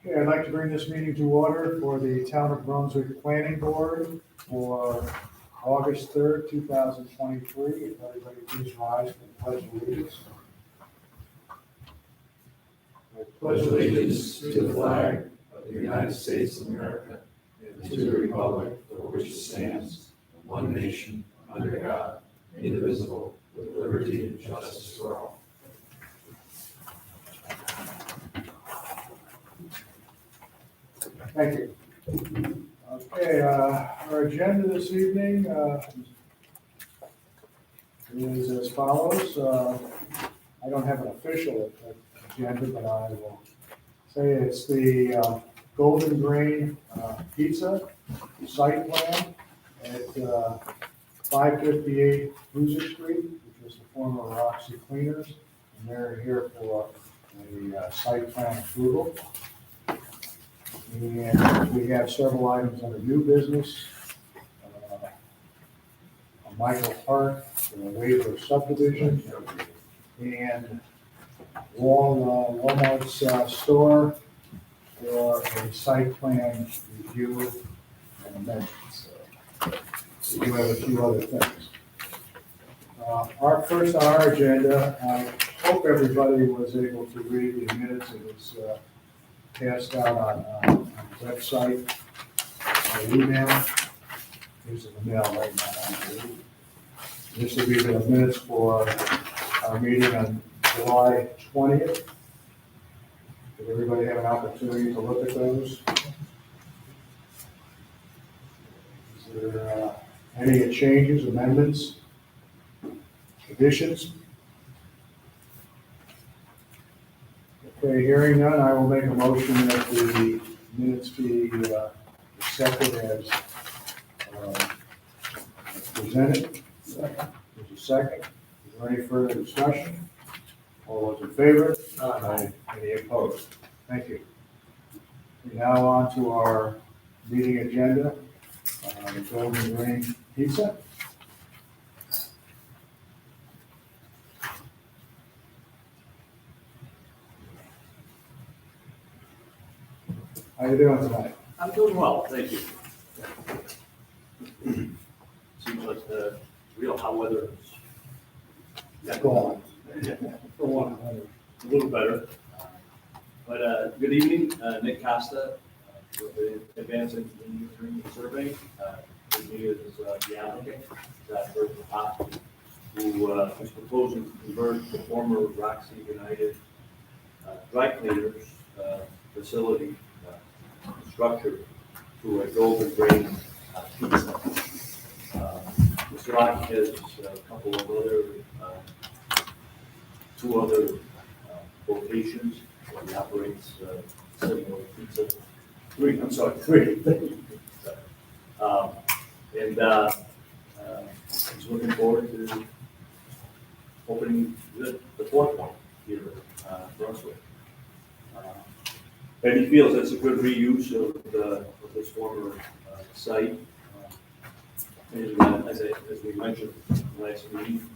Okay, I'd like to bring this meeting to order for the Town of Brunswick Planning Board for August 3rd, 2023. If everybody please rise for the pledge of allegiance. I Pledge allegiance to the flag of the United States of America and to the republic for which it stands, one nation, under God, indivisible, with liberty and justice for all. Thank you. Okay, our agenda this evening is as follows. I don't have an official agenda, but I will say it's the Golden Grain Pizza site plan at 558 Boozer Street, which was the former Roxy Cleaners, and they're here for a site plan approval. And we have several items under new business. A Michael Park, a waiver of subdivision, and Walmart's store for a site plan review and amendments. So we have a few other things. Our first on our agenda, I hope everybody was able to read the minutes. It was passed out on the website, by email. These are the mail right now. This will be the minutes for our meeting on July 20th. Did everybody have an opportunity to look at those? Is there any changes, amendments, additions? Okay, hearing none, I will make a motion that the minutes be accepted as presented. Second. There's a second. Is there any further discussion? All those in favor? Aye. Any opposed? Thank you. Now on to our meeting agenda, the Golden Grain Pizza. How you doing tonight? I'm doing well, thank you. Seems like the real hot weather is Gone. for one, a little better. But good evening, Nick Costa, with the Advanced Engineering Survey. With me is the applicant, Zach Bertha, who is proposing to convert the former Roxy United dry cleaners facility structure to a Golden Grain pizza. Mr. Rock has a couple of other, two other locations where he operates similar pizza. Three. He's looking forward to opening the fourth one here in Brunswick. And he feels it's a good reuse of this former site. And as we mentioned last meeting,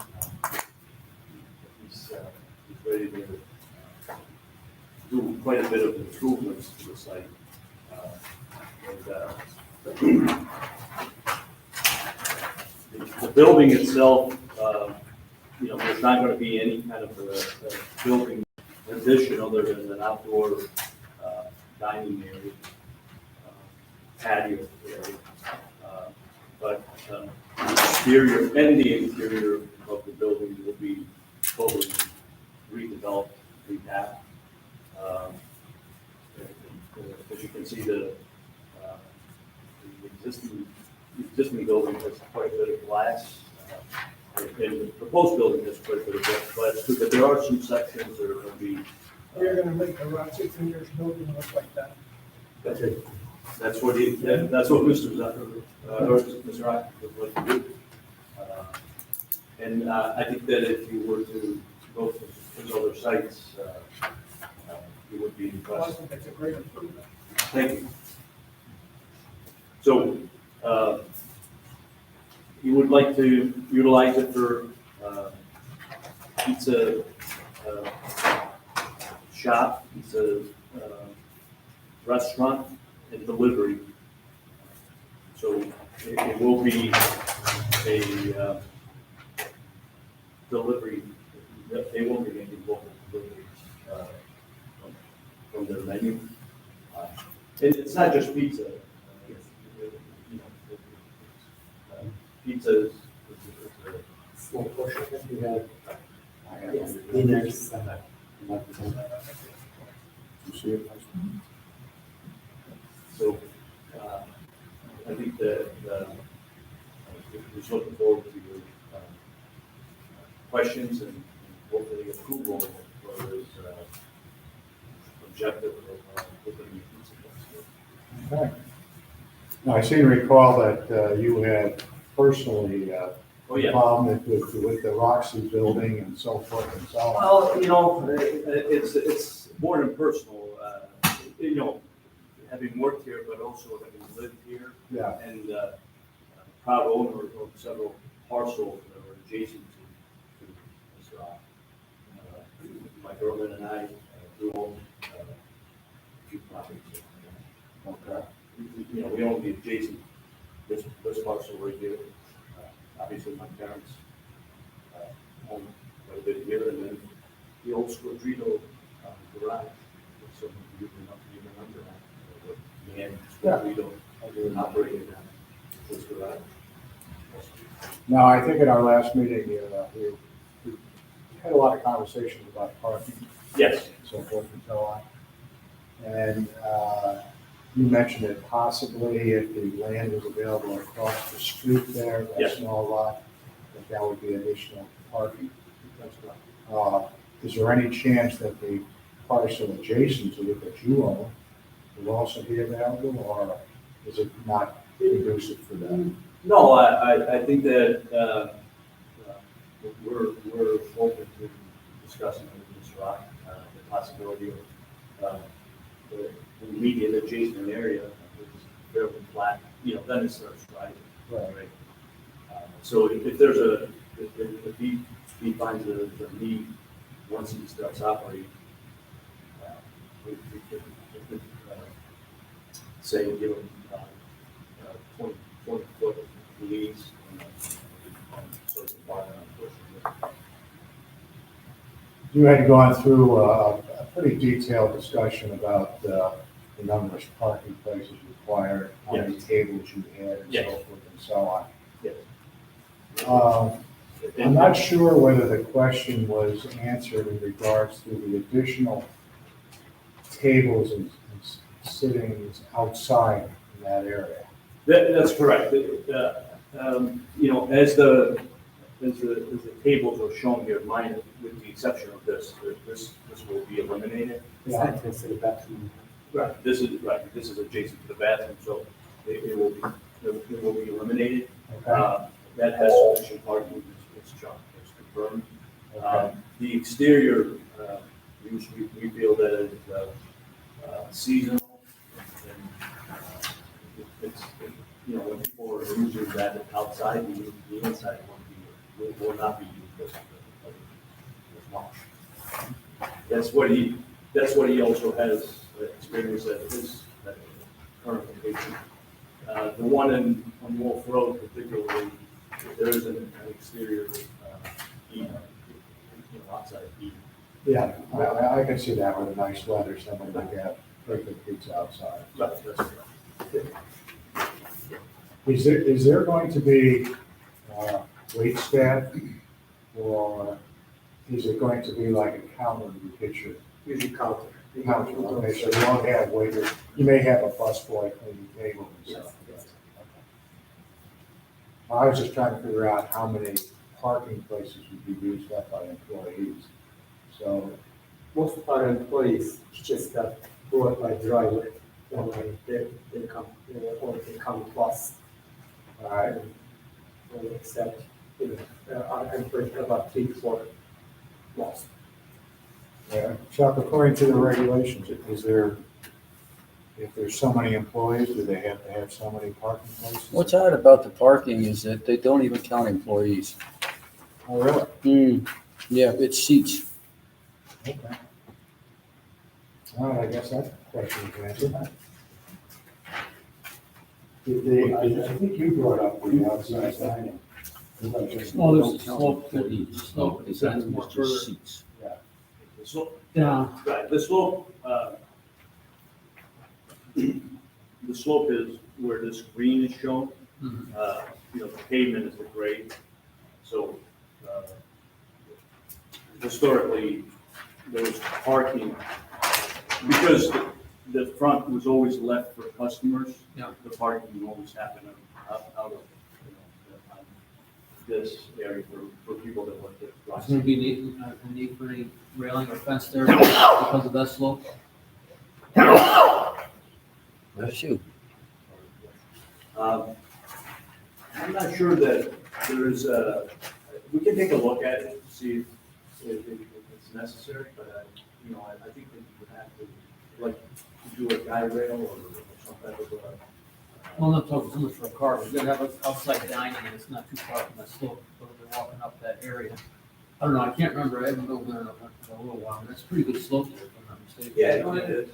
he's ready to do quite a bit of improvements to the site. The building itself, there's not going to be any kind of a building addition other than an outdoor dining area, patio area. But the exterior and the interior of the building will be totally redeveloped, repacked. As you can see, the existing building has quite a bit of glass. And the proposed building has quite a bit of glass too, but there are some sections that are going to be. You're gonna make the Roxy Cleaners building look like that. That's it. That's what Mr. Zucker, Mr. Rock would like to do. And I think that if you were to go to his other sites, you would be Well, I impressed. think that's a great improvement. Thank you. So, you would like to utilize it for pizza shop, pizza restaurant and delivery. So it will be a delivery, they will be making local deliveries from their menu. And it's not just pizza. Pizza is a Small portion that we have, yes, You dinners. see it? So, I think that, we're just looking forward to your, questions and hopefully approval for this, objective of, opening a pizza place. Okay. Now, I seem to recall that you had personally Oh, yeah. involvement with the Roxy building and so forth and so on. Well, you know, it's more than personal, you know, having worked here, but also having lived here. Yeah, And proud owner of several parcels that are adjacent to this. My girlfriend and I do own a few properties. okay. You know, we own the adjacent, this parcel right here. Obviously, my parents own quite a bit here, and then the old Squadrito garage. So you remember that. And Squadrito operated this garage. Now, I think at our last meeting, we had a lot of conversations about parking Yes, and so forth and so on. And you mentioned that possibly if the land was available across the street there, that Yes. small lot, that would be additional parking. that's right. Is there any chance that the parcel adjacent to it that you own will also be available, or is it not conducive for that? No, I think that, we're open to discussing with Mr. Rock, the possibility of, the immediate adjacent area is fairly flat, you know, then it starts rising. Right. So if there's if he finds the need, once he starts operating, we could, say, give him, 20-foot leads. So it's a bar on You had gone through a pretty detailed discussion about the numerous parking places required, how many tables you had, and so Yes. forth and so on. Yes. I'm not sure whether the question was answered in regards to the additional tables and sittings outside in that area. That's correct. You know, as the tables are shown here, mine, with the exception of this will be eliminated. It's entrance to the bathroom. Right. This is adjacent to the bathroom, so it will be eliminated. Okay? That has sufficient parking, it's confirmed. Okay. The exterior, use, we feel that is seasonal, and it's, you know, when people are using that outside, the inside will not be used as much. That's what he also has experienced at his current location. The one on Wolf Road particularly, there is an exterior heat, you know, outside heat. Yeah, I can see that with a nice weather, somebody like that, take the pizza outside. That's correct. Is there going to be wait staff, or is it going to be like a counter you get your Usually counter. counter? Okay, so you won't have waiters, you may have a busboy cleaning tables and Yes, stuff. yes. I was just trying to figure out how many parking places would be used up by employees. So, Most of our employees just go up by driveway, when they come, or they come to us. all right, Except, our employees have about 3-4 lost. Chuck, according to the regulations, is there, if there's so many employees, do they have to have so many parking places? What's odd about the parking is that they don't even count employees. Oh, really? Yeah, it's seats. Okay. All right, I guess that question is answered. I think you brought up the outside dining. Well, there's a slope to the slope, it's That's not more just further. seats. The slope, Down. right, the slope, the slope is where this green is shown. Mhm. The pavement is the grade. So, historically, there was parking, because the front was always left for customers. Yeah. The parking always happened out of, this area for people that want to. Is there gonna be a need for any railing or fence there because of that slope? That's you. I'm not sure that there's we can take a look at it, see if it's necessary, but, I think that you would have to, like, do a guide rail or some type of, Well, I'm not talking so much for a car, but you're gonna have outside dining and it's not too far from that slope, so they're walking up that area. I don't know, I can't remember, I haven't been over there in a little while, but that's a pretty good slope there, if I'm not mistaken. yeah, no, it is.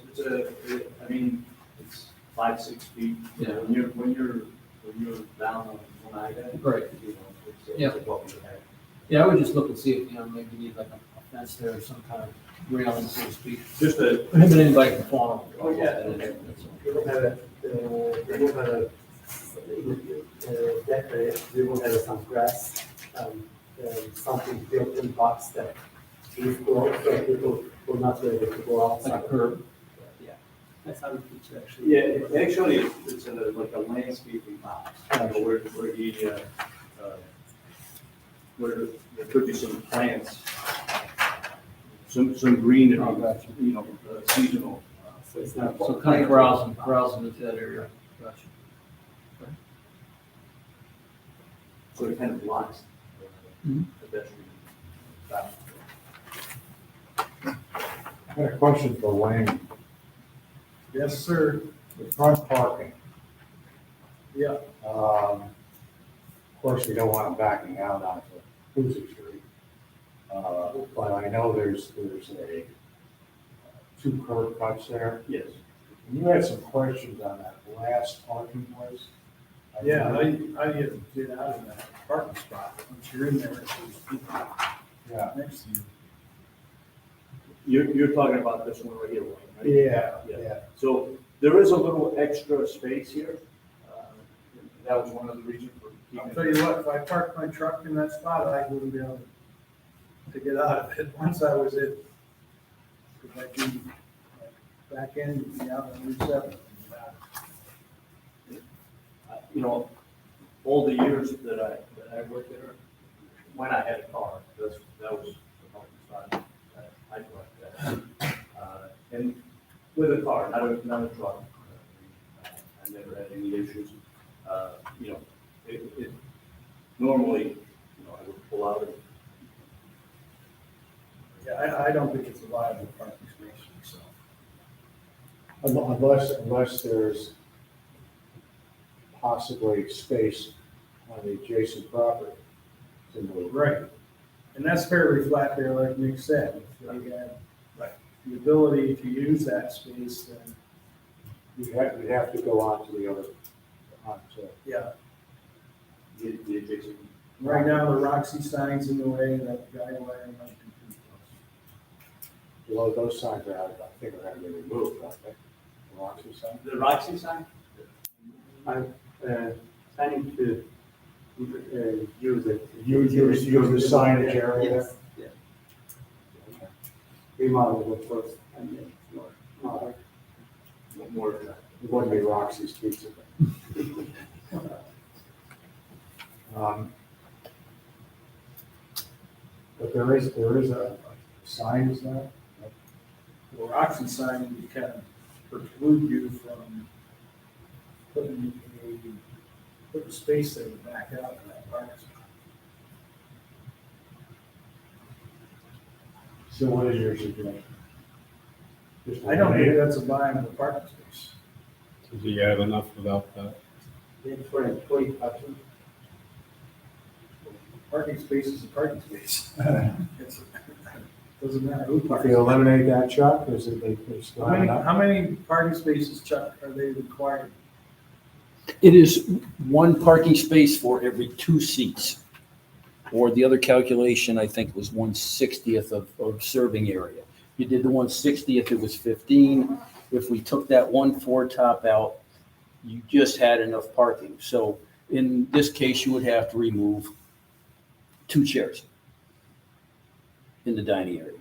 It's 5-6 feet. Yeah. When you're down on Oneida. Right. It's Yeah. what we have. Yeah, I would just look and see if, maybe you need like a fence there or some kind of railing, so to speak. Just a, Prohibit anybody from falling. Oh, yeah, okay. That's all. We will have we will have some grass, something built in box that is grow, so people will not be able to go Like outside. a curb. That's how we teach actually. yeah, actually, it's like a landscaping box, where there could be some plants, some greenery, Oh, gotcha. seasonal. So it's not. So kind of browsing into that area. Gotcha. So it kind of blocks Mhm. the pedestrian traffic. I got a question for Wayne. Yes, sir. The front parking. Yeah. Of course, we don't want them backing out onto Hoosier Street. But I know there's a two curb cuts there. Yes. And you had some questions on that last parking place. Yeah, I didn't get out of that parking spot. Once you're in there, there's people Yeah, next to you. You're talking about this one right here, right? yeah, yeah. So there is a little extra space here. That was one of the reasons for I'll keeping. tell you what, if I parked my truck in that spot, I wouldn't be able to get out of it. Once I was in, if I do back end, be out on Route 7. All the years that I worked there, when I had a car, that was the parking spot that I parked at. And with a car, not a truck. I never had any issues. It normally, I would pull out and Yeah, I don't think it's a viable parking space, so. Unless there's possibly space on the adjacent property to move. Right. And that's fairly flat there, like Nick said. If you had the ability to use that space, then, You'd have to go on to the other, onto, yeah. the adjacent. Right now, the Roxy sign's in the way, that guy wire might be too close. below those signs are, I think are gonna be removed, aren't they? The Roxy sign? The Roxy sign? I'm planning to use it. Use the signage area there? Yes, yeah. Remodel it first and then more. More. It wouldn't be Roxy's Pizza. But there is a sign, is there? The Roxy sign would kind of preclude you from putting a space there to back out in that parking spot. So what is your suggestion? Just I don't think eliminate it? that's a viable parking space. Do you have enough without that? Then for employee parking, Parking space is a parking space. It's Doesn't matter who If parks. you eliminate that, Chuck, is it, they still have enough? How many parking spaces, Chuck, are they required? It is one parking space for every 2 seats. Or the other calculation, I think, was 1/60th of serving area. You did the 1/60th, it was 15. If we took that 1 top out, you just had enough parking. So in this case, you would have to remove 2 chairs in the dining area,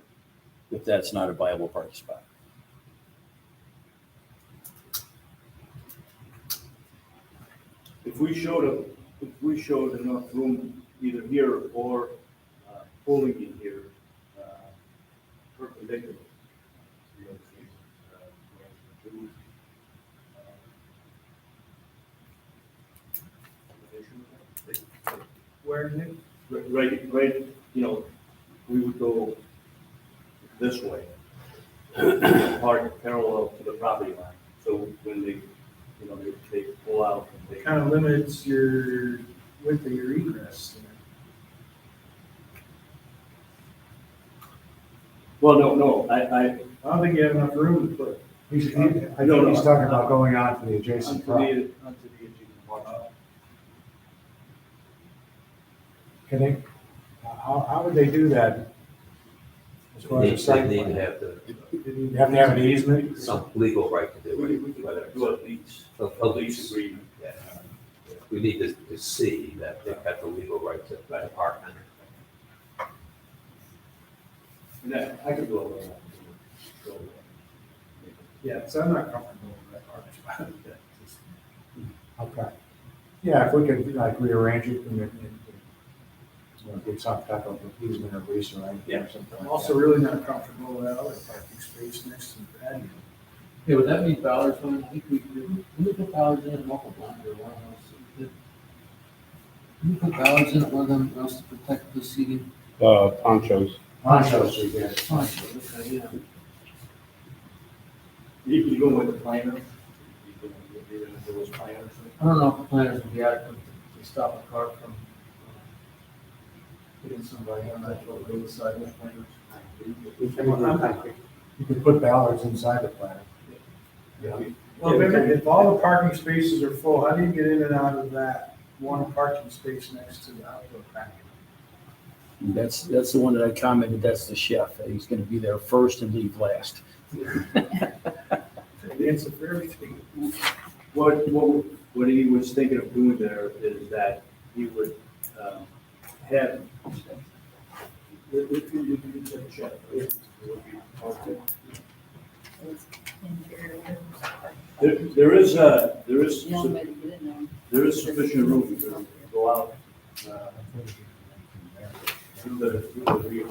if that's not a viable parking spot. If we showed enough room either here or pulling in here, perpendicular. to the other spaces, Where, Nick? right, we would go this way, park parallel to the property line. So when they pull out, they Kind of limits your width of your egress. well, no, I, I don't think you have enough room to put I think he's talking about going on to the adjacent property. onto the adjacent parcel. Can they, how would they do that? As far as the They site need to plan? have the, You have to have an easement? some legal right to do We it. could whether it's do a lease, a lease. agreement. Yeah. We need to see that they've got the legal right to park on it. And that, I could go over that. Yeah, so I'm not comfortable with that parking spot. Okay. Yeah, if we could like rearrange it and get some type of easement or lease or anything or something I'm like also that. really not comfortable with that other parking space next to the patio. Yeah, would that mean Ballard's one? I think we put Ballard's in local blind or one else. Can we put Ballard's in one of them else to protect the seating? Ponchos. Ponchos we did. Fine, okay, yeah. You go with the planner? You go with those planners? I don't know if the planners would be adequate to stop a car from hitting somebody on that roadside with planners. You could put ballards inside the plan. Well, if all the parking spaces are full, how do you get in and out of that one parking space next to the outdoor patio? That's the one that I commented, that's the chef. He's gonna be there first and leave last. Answer for everything. What he was thinking of doing there is that he would have. If you said check, it would be okay. There is sufficient room to go out through the rear.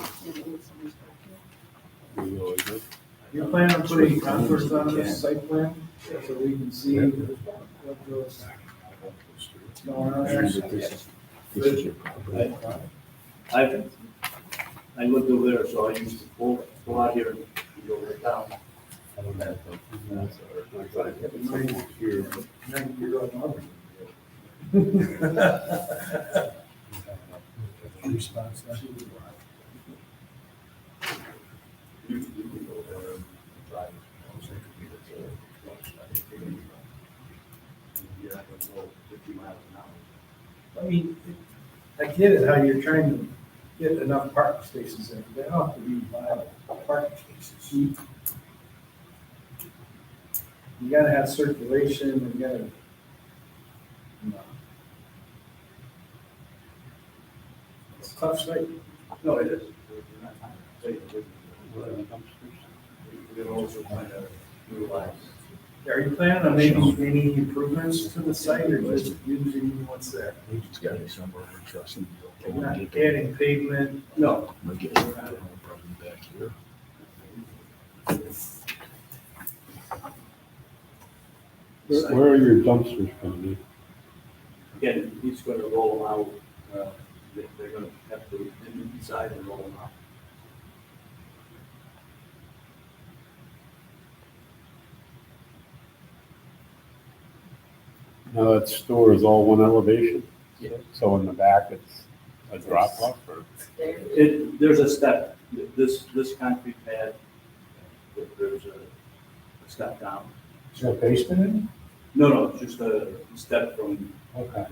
You plan on putting contours on this site plan, so we can see what goes going on there? I lived over there, so I used to pull out here and go right down. Response there. You can go there and drive. You're not gonna go 50 miles an hour. I mean, I get it, how you're trying to get enough parking spaces in, they don't have to be viable parking spaces. You gotta have circulation, you gotta, it's a tough site. No, it is. We can also kind of utilize. Are you planning on making any improvements to the site, or just using what's there? Not adding pavement? No. Where are your dumpsters gonna be? Again, he's gonna roll them out, they're gonna have to inside and roll them out. Now that store is all one elevation? Yeah. So in the back, it's a drop off or? There's a step This concrete pad, there's a step down. Is there a basement in No, just a step from it? Okay.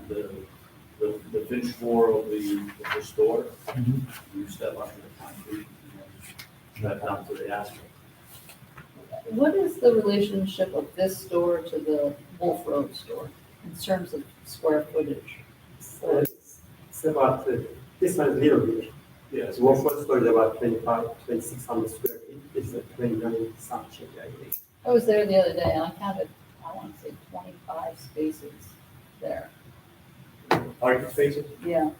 the finished floor of the store. Mhm. You step onto the concrete and then step down to the asphalt. What is the relationship of this store to the Wolf Road store in terms of square footage? So it's about, this one is little bit. Yes. So Wolford store is about 2,600 square feet. It's a 29 something, I think. I was there the other day and I counted, I want to say 25 spaces there. Parking spaces? Yeah.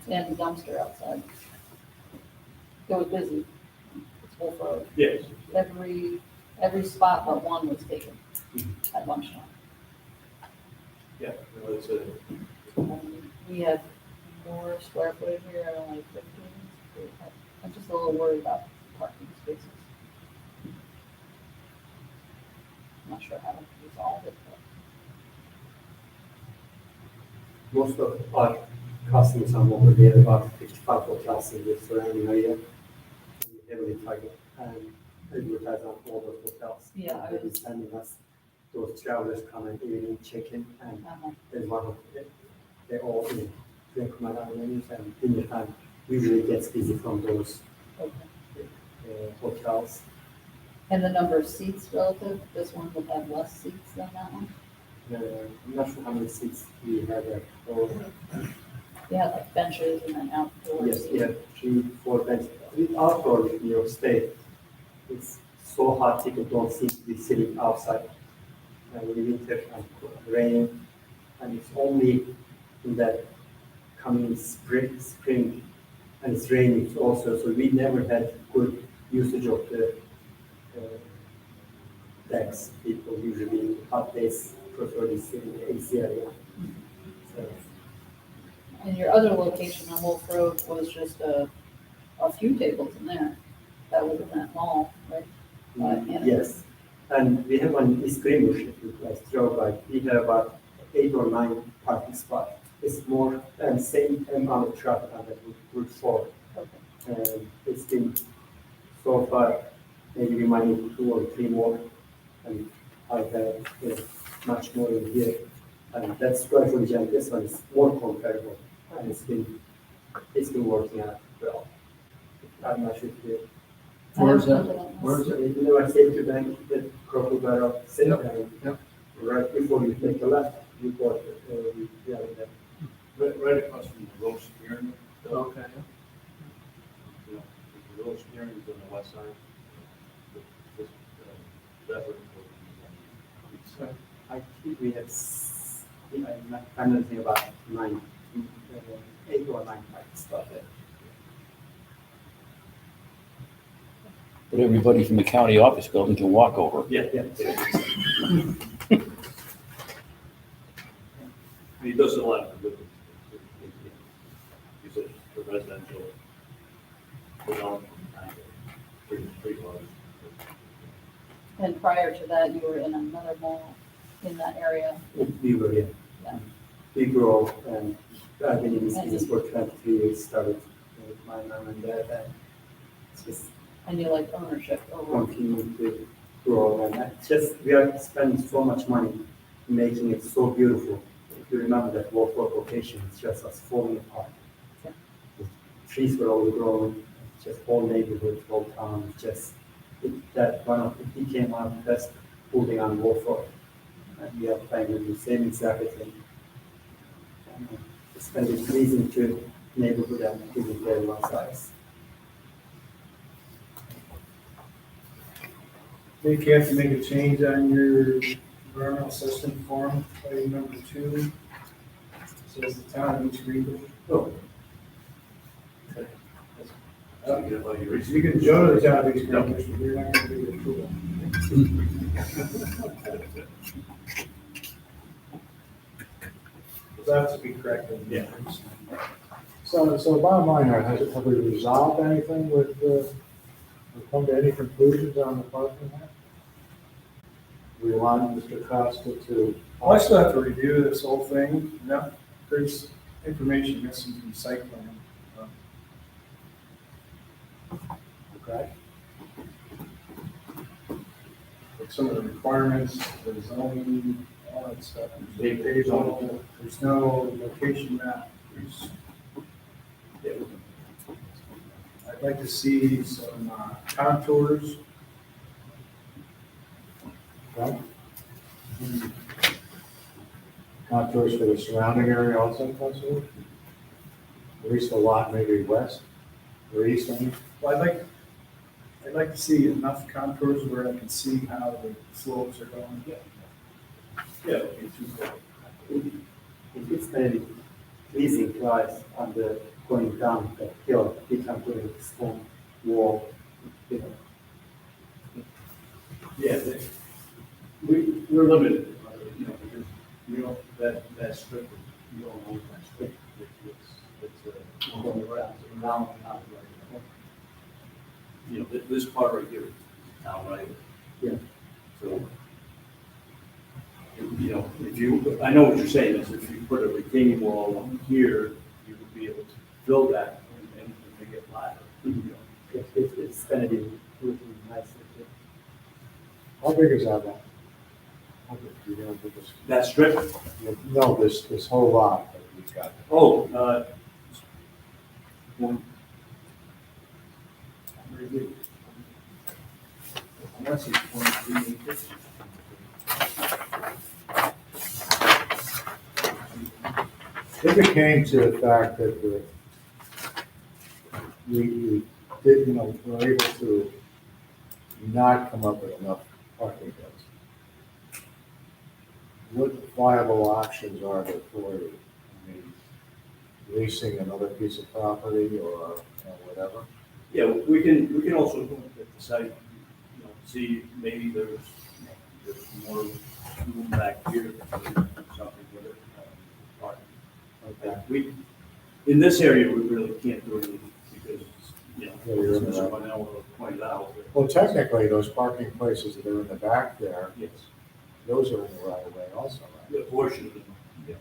And a dumpster outside. It was busy. It's Wolf Road. Yes. Every spot but one was taken at lunchtime. Yeah, no, it's a, We have more square footage here at only 15. I'm just a little worried about parking spaces. I'm not sure how to resolve it, but. Most of our customers are over there, about 55 hotels in the surrounding area. We heavily target and advertise on all the hotels. Yeah, I They was- sending us, those travelers come and evening check-in, and there's one of them, they all drink my menus, and dinner time usually gets busy from those Okay. hotels. And the number of seats relative, this one would have less seats than that one? I'm not sure how many seats we have there. So, You have like benches and then outdoor yes, seats. we have 3-4 benches. With outdoor New York State, it's so hot, people don't seem to be sitting outside. In the winter and rain, and it's only in that coming spring, and it's raining also, so we never had good usage of the decks. People usually in hot days prefer this in the AC area. So, And your other location on Wolf Road was just a few tables in there. That was in that mall, right? yes, and we have one East Greenbush, if you guys drove by, we have about 8 or 9 parking spots. It's more, and same amount of traffic on that Route 4. Okay. And it's been so far, maybe we might need 2 or 3 more. And I have much more in here. And that's square footage, and this one is more comparable. And it's been working out well. I'm not sure if you. Where's that? Where's You know, I said to bank that Crocodile Barrel, Yep. right before you take a left, you got, yeah, that. right across from the roast steering. Okay. You know, the roast steering is on the west side. This, that would. I think we have, I'm not thinking about 8 or 9 parking spots there. But everybody from the county office building can walk over. Yeah. Yeah. He does a lot of good. He's a residential development, pretty large. And prior to that, you were in another mall in that area. We were here. Yeah. We grew up, and I've been in this business for 23 years, started with my mom and dad, and it's just And you like ownership over. continue to grow. And it's just, we are spending so much money making it so beautiful. If you remember that Wolford location, it's just us falling apart. The trees were overgrown, just whole neighborhood, whole town, just, it became one of the best building on Wolford. And we are planning to do the same exact thing. Spend it pleasing to neighborhood and give it very one size. Think you have to make a change on your environmental assessment form, item number 2. Says the town of East Greenbush. Oh, You can go to the town of East Greenbush, but you're not gonna do the approval. That to be corrected. Yeah. So bottom line, have we resolved anything with, or come to any conclusions on the parking lot? We want Mr. Costa to. Well, I still have to review this whole thing. No, there's information missing from site plan. Okay. But some of the requirements, the zoning, all that stuff. There's no location map. I'd like to see some contours. Right? Contours for the surrounding area also possible? At least a lot maybe west or east, I mean. Well, I'd like to see enough contours where I can see how the slopes are going. Yeah, it'd be too bad. It's very pleasing to us on the going down the hill, we can do a stone wall, you know. Yeah, we're limited, because we don't, that strip, you don't own that strip. It's on the right, now, not right. You know, this part right here, now, right? Yeah. So, you know, if you, I know what you're saying, is if you put a retaining wall on here, you would be able to fill that and make it flatter. You know. It's gonna be really nice. How big is that one? How big, do you know, this, That strip, no, this whole lot that we've got. one, Unless it's 23 acres. If it came to the fact that we did, were able to not come up with enough parking places, what viable options are there for you? I mean, leasing another piece of property or whatever? yeah, we can also look at the site, see maybe there's more room back here, something with it. Okay. We, in this area, we really can't do anything because, Yeah, you're in as the Mr. right. Cornell pointed out. Well, technically, those parking places that are in the back there, Yes, those are in the right of way also, right? the portion of them, yeah.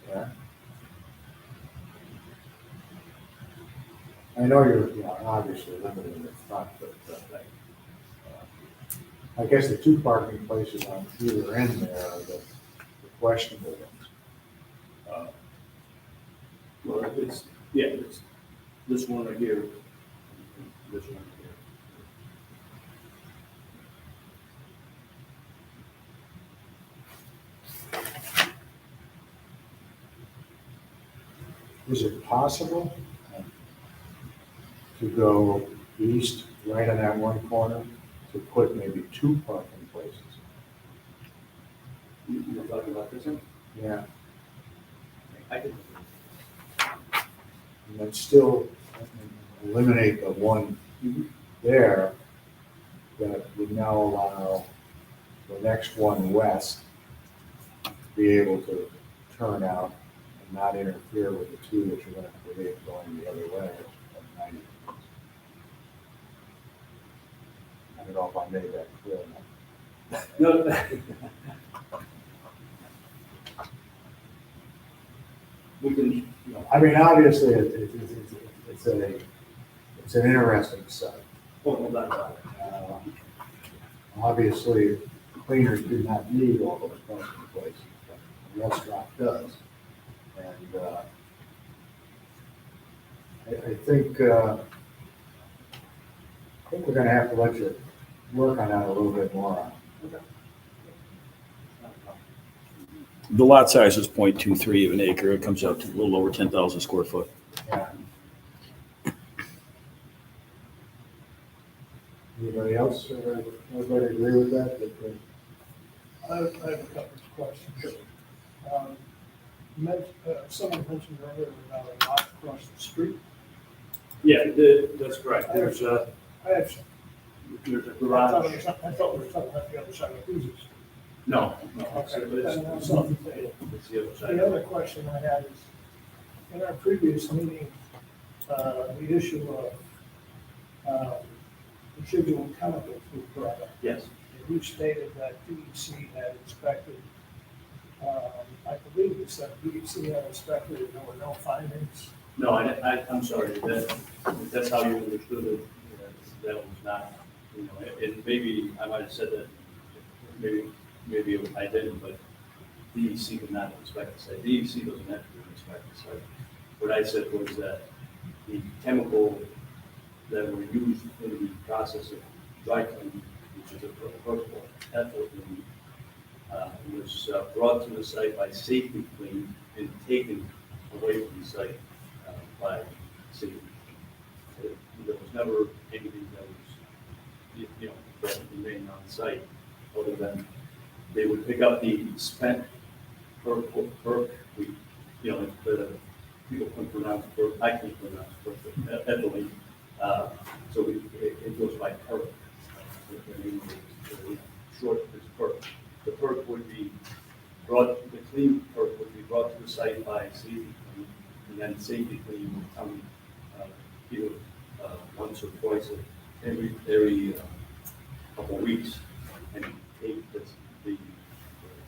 Yeah. I know you're, obviously limited in the front, but, I guess the two parking places on either end there are the questionable ones. Well, it's this one right here, this one right here. Is it possible to go east, right on that one corner, to put maybe two parking places? You're talking about this one? Yeah, I can. and then still eliminate the one there that would now allow the next one west to be able to turn out and not interfere with the two that you're gonna create going the other way at 90 degrees. I don't know if I made that clear enough. No. We can, I mean, obviously, it's an interesting site. no doubt about it. Obviously, cleaners do not need all those parking places, but the restaurant does. And I think we're gonna have to let you work on that a little bit more. The lot size is 0.23 of an acre. It comes out to a little over 10,000 square foot. Yeah. Anybody else, everybody agree with that? I have a couple of questions. Someone mentioned earlier about a lot across the street. Yeah, that's correct. There's a I have some. garage. I thought we were talking about the other side of Hoosiers. No, Okay, it's then that's something to- it's the other side. The other question I had is, in our previous meeting, the issue of residual chemicals was brought up. Yes, And you stated that DEC had inspected, I believe you said DEC had inspected and there were no findings. No, I'm sorry, that's how you understood it, that was not, you know, and maybe I might have said that, maybe I didn't, but DEC did not inspect the site, DEC doesn't have to inspect the site. What I said was that the chemical that were used in the process of dry cleaning, which is a protocol, ethylene, was brought to the site by Safety Clean and taken away from the site by safety. There was never anything that was, you know, that remained on site, other than they would pick up the spent you know, the people can pronounce perk, I can pronounce perk, ethylene. So it goes by perk. Short is perk. The perk would be brought, the clean perk would be brought to the site by Safety Clean, and then Safety Clean would come either once or twice every couple of weeks and take the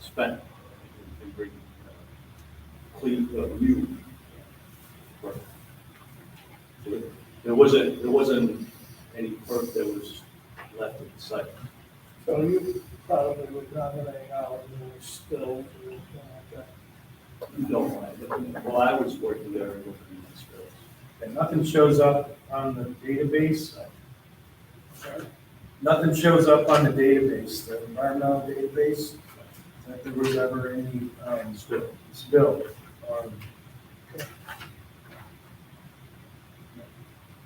spent and bring clean, new perk. So there wasn't any perk that was left at the site. So you probably would not have any knowledge of the spills or anything like that. No, well, I was working there looking at the spills. And nothing shows up on the database. Nothing shows up on the database, the environmental database, that there was ever any spill.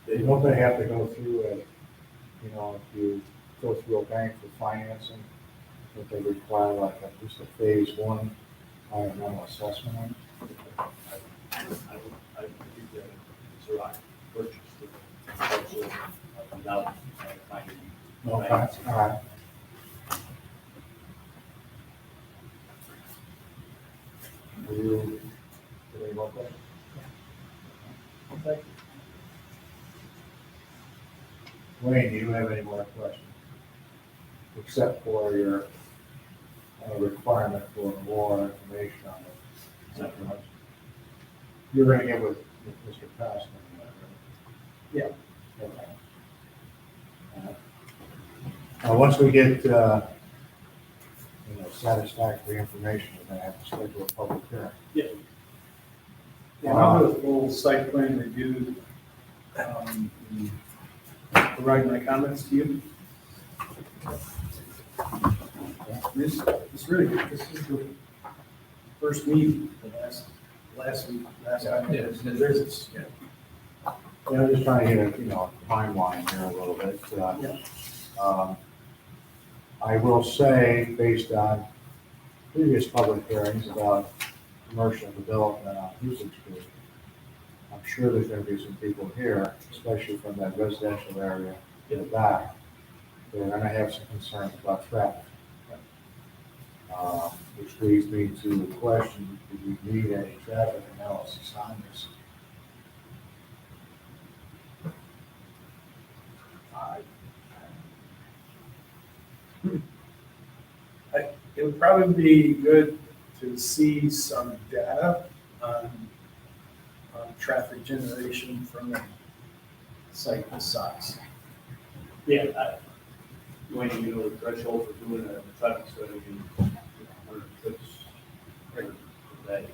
Don't they have to go through you know, if you go through a bank for financing, that they require like at least a phase one environmental assessment? I think that Xerox purchased it also without finding. Okay, all right. Do you, do they look at? Thank you. Wayne, do you have any more questions? Except for your requirement for more information on it. Is that correct? You're gonna get with Mr. Passman, right? Yeah. Okay. Once we get, you know, satisfactory information, we're gonna have to schedule a public hearing. Yeah, I'll do a full site plan review, and provide my comments to you. This really, this is the first meeting, last time. Yeah. Visits. Yeah, I'm just trying to get a, you know, timeline here a little bit. I will say, based on previous public hearings about commercial development on Music Street, I'm sure there's gonna be some people here, especially from that residential area in the back, that are gonna have some concerns about traffic. Which leads me to the question, do we need any traffic analysis on this? It would probably be good to see some data on traffic generation from a site this size. Yeah, Wayne, you know, the threshold for doing a traffic study in 100 trips per day.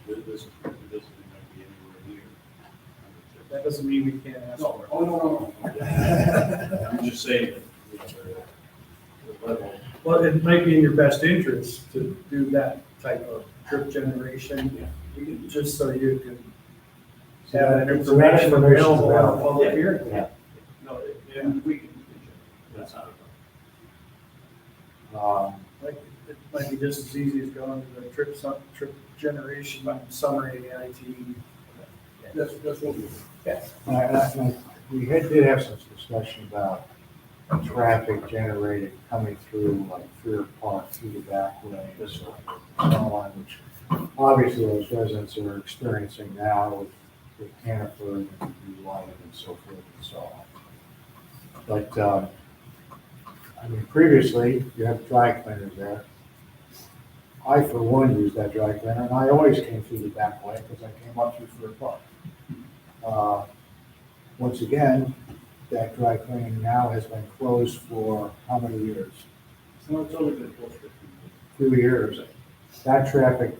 This is going to be anywhere near 100 trips. That doesn't mean we can't ask for it. No. I'm just saying, that, you know, the level. Well, it might be in your best interest to do that type of trip generation, just so you can have that information available at a public hearing. Yeah. No, and we can, that's not a Like, it might be just as easy as going to the trip generation summary IT. That's what we. We did have some discussion about traffic generated coming through like Freer Park through the back way, this so on, which obviously those residents are experiencing now with Hannaford and Light and so forth and so on. But, I mean, previously, you had dry cleaners there. I, for one, used that dry cleaner, and I always came through the back way because I came up through Freer Park. Once again, that dry cleaning now has been closed for how many years? So it's only been close to 2 years. That traffic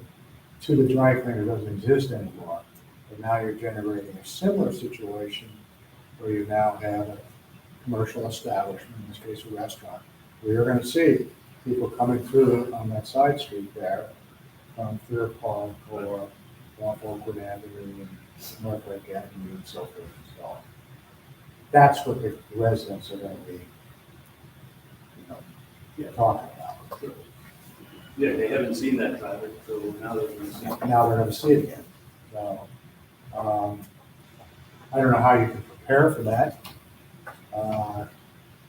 to the dry cleaner doesn't exist anymore. But now you're generating a similar situation where you now have a commercial establishment, in this case a restaurant, where you're gonna see people coming through on that side street there from Fair Park or off Oakwood Avenue and North Lake Avenue and so forth and so on. That's what the residents are gonna be, talking about. Yeah, they haven't seen that traffic, so now they're going to see it. Now they're gonna see it again. So, I don't know how you can prepare for that.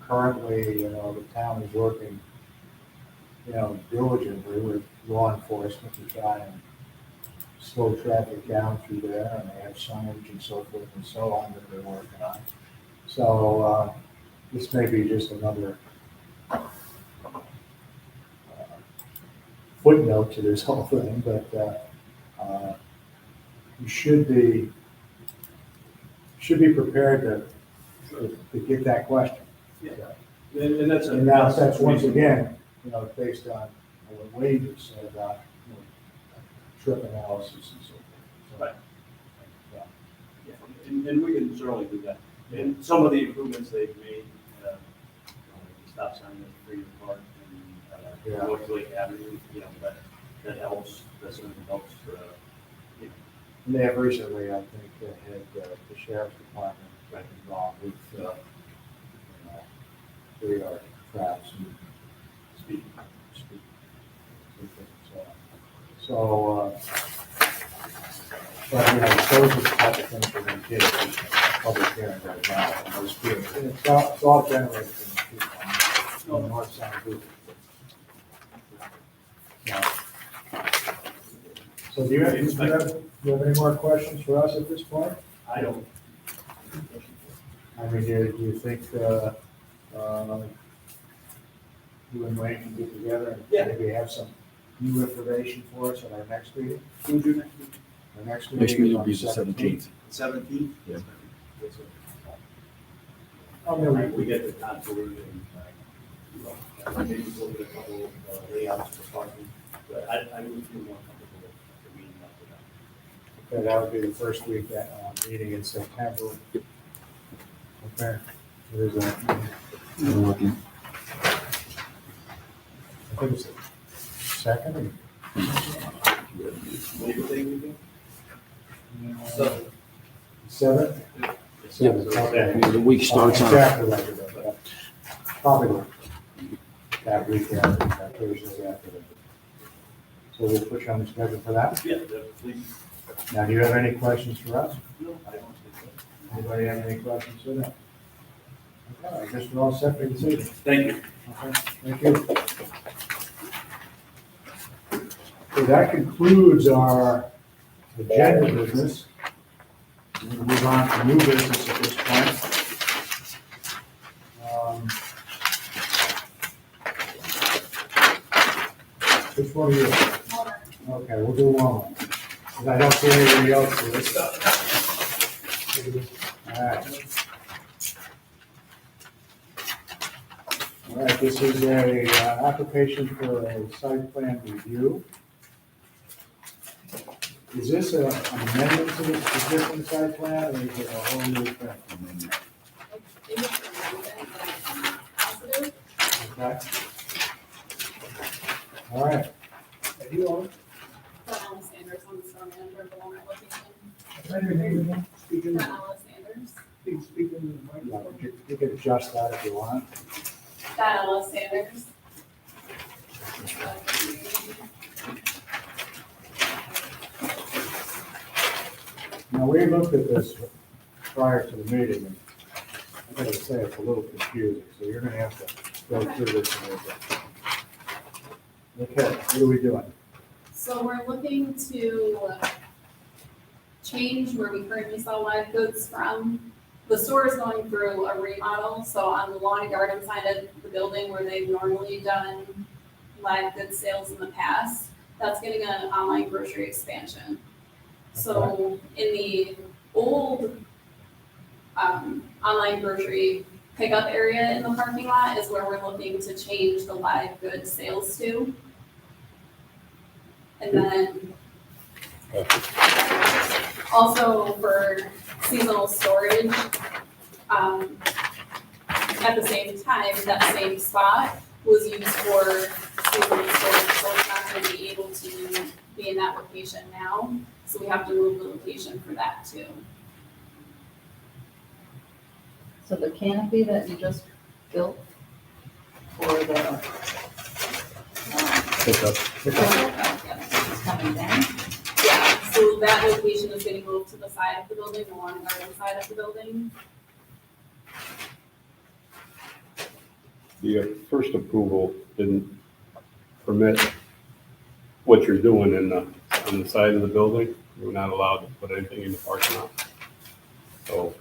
Currently, the town is working, diligently with law enforcement to try and slow traffic down through there, and they have signage and so forth and so on that they're working on. So, this may be just another footnote to this whole thing, but, you should be prepared to get that question. Yeah. And that's. And that's once again, based on what Wade just said about trip analysis and so forth. Right. Yeah, and we can certainly do that. And some of the improvements they've made, stop sign at Freedom Park and North Lake Avenue, that helps, that certainly helps, And they have recently, I think, had the sheriff's department got involved with, radar traps and speed. So, but, those are the type of things we're going to get at this public hearing right now. And those fields, and it's all generated from the street on the north side of Google. So do you have any more questions for us at this point? I don't. I mean, do you think, you and Wayne can get together and Yeah. maybe have some new information for us at our next meeting? Who's your next meeting? Our next Next meeting is will on be the 17th. 17th? Yeah. Oh, no, We get the contour and, maybe look at a couple of layouts for parking, but I would feel more comfortable with the meeting after that. Okay, that would be the first week, meeting in September. Okay. There's that. I'm looking. I think it's the second. Labor Day weekend? or- Seventh? Yeah. Okay. The week starts on, Exactly like it, but probably that week after, that Thursday after that. So we'll put you on the schedule for that. Yeah, please. Now, do you have any questions for us? No, I don't think so. Anybody have any questions for that? Okay, I guess we're all set for this evening. Thank you. Okay, thank you. So that concludes our agenda business. We'll move on to new business at this point. Which one are you? Okay, we'll do one. Because I don't see anybody else for this stuff. All right. All right, this is a application for a site plan review. Is this an amendment to the existing site plan, or is it a whole new thing? Okay. All right, Are you on? Alice Sanders, I'm the store manager of the Walmart location. Say your name again. Speaking, Alice Sanders. please speak in the yeah, microphone. you can adjust that if you want. Alice Sanders. Now, we looked at this prior to the meeting, and I gotta say, it's a little confusing, so you're gonna have to go through this a little bit. Okay, what are we doing? So we're looking to change where we currently sell live goods from. The store is going through a remodel, so on the lawn and garden side of the building where they've normally done live goods sales in the past, that's getting an online grocery expansion. So in the old online grocery pickup area in the parking lot is where we're looking to change the live goods sales to. And then also for seasonal storage, at the same time, that same spot was used for seasonal storage, so it's not gonna be able to be in that location now. So we have to move the location for that too. So the canopy that you just built for the, Pickup. is coming down? Yeah, so that location is getting moved to the side of the building, the lawn and garden side of the building. The first approval didn't permit what you're doing on the side of the building. You're not allowed to put anything in the parking lot. So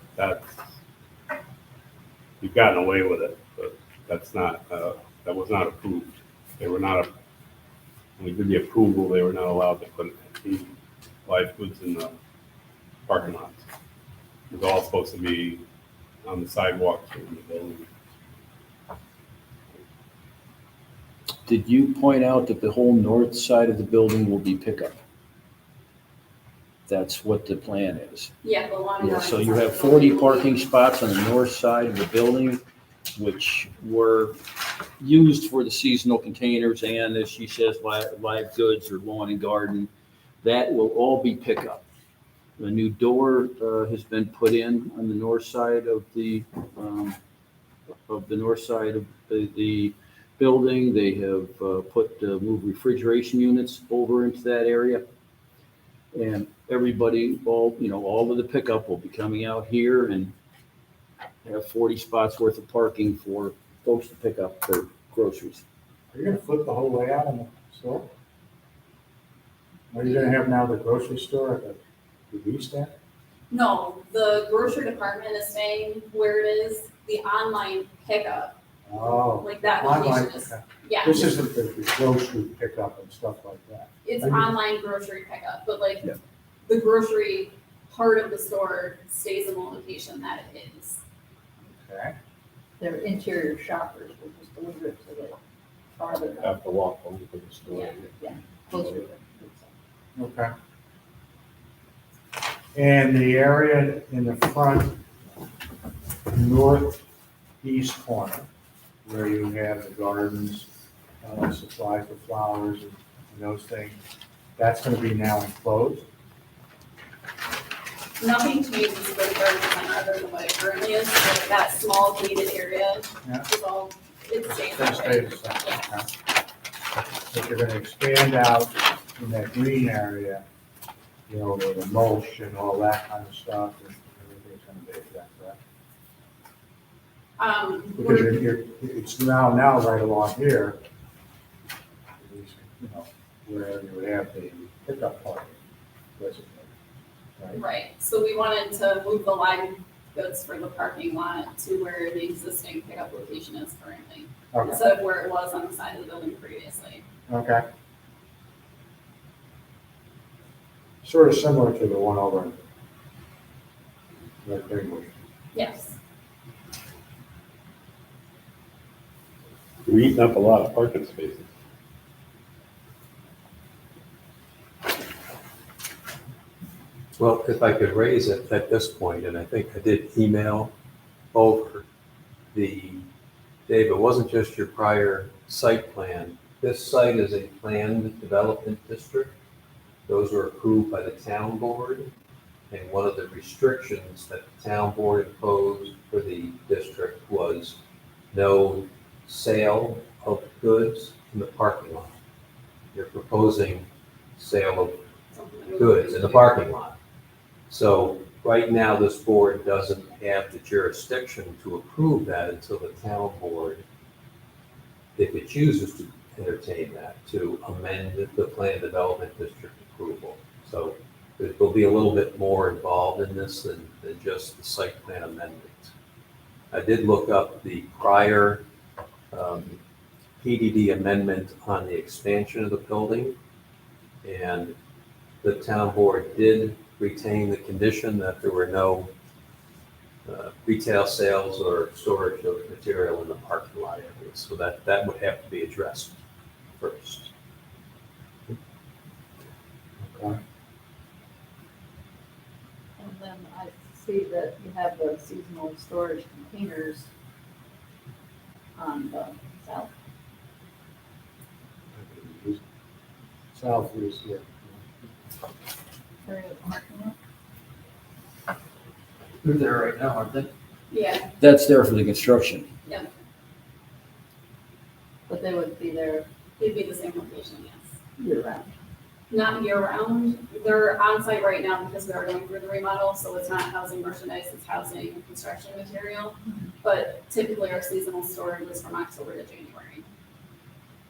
you've gotten away with it, but that's not, that was not approved. They were not, when we did the approval, they were not allowed to put any live goods in the parking lots. It was all supposed to be on the sidewalks in the building. Did you point out that the whole north side of the building will be pickup? That's what the plan is. Yeah, the lawn and Yeah, garden. so you side have of the building 40 will be- parking spots on the north side of the building, which were used for the seasonal containers and, as she says, live goods or lawn and garden. That will all be pickup. A new door has been put in on the north side of the north side of the building. They have moved refrigeration units over into that area. And everybody, all of the pickup will be coming out here and have 40 spots worth of parking for folks to pick up their groceries. Are you gonna flip the whole layout on the store? What are you gonna have now, the grocery store at the east end? No, the grocery department is staying where it is, the online pickup, Oh, like that online, location is, okay. yeah. This isn't the grocery pickup and stuff like that. It's Are you- online grocery pickup, but like Yeah. the grocery part of the store stays in the location that it is. Okay. Their interior shoppers will just deliver it to the farther, Have to walk over to the store. closer to. Okay. And the area in the front northeast corner, where you have the gardens, supply for flowers and those things, that's gonna be now enclosed? Nothing changes for the garden center other than what it currently is, like that small gated area Yeah. is all, it stays It's that gonna way. stay the same, okay? But you're gonna expand out in that green area, you know, where the mulch and all that kind of stuff, and everything's gonna be that, correct? Because it's now right along here, you know, where you would have the pickup parking, basically, right? Right, so we wanted to move the live goods for the parking lot to where the existing pickup location is currently, Okay, instead of where it was on the side of the building previously. okay. Sort of similar to the one over in Red Greenwood. Yes. We're eating up a lot of parking spaces. Well, if I could raise it at this point, and I think I did email over Dave, it wasn't just your prior site plan. This site is a planned development district. Those were approved by the town board. And one of the restrictions that the town board imposed for the district was no sale of goods in the parking lot. You're proposing sale of goods in the parking lot. So right now, this board doesn't have the jurisdiction to approve that until the town board, if it chooses to entertain that, to amend the plan development district approval. So there'll be a little bit more involved in this than just the site plan amendment. I did look up the prior PDD amendment on the expansion of the building, and the town board did retain the condition that there were no retail sales or storage of material in the parking lot areas. So that would have to be addressed first. Okay. And then I see that you have the seasonal storage containers on the south. South is, yeah. area of the parking lot. They're there right now, aren't they? Yeah, That's there for the construction. But they would be there it'd be the same location, yes. year round. Not year round, they're on site right now because we are going through the remodel, so it's not housing merchandise, it's housing construction material. But typically our seasonal storage is from October to January.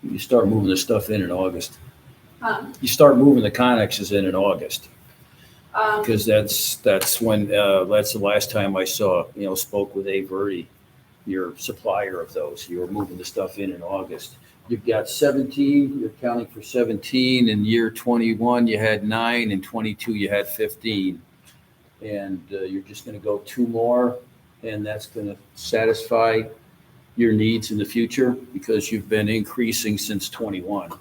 You start moving the stuff in August. Um, You start moving the connexes in August. um, Because that's when, that's the last time I saw, spoke with Avery, your supplier of those. You were moving the stuff in August. You've got 17, you're counting for 17. In year 21, you had 9, and 22, you had 15. And you're just going to go 2 more, and that's going to satisfy your needs in the future because you've been increasing since 21.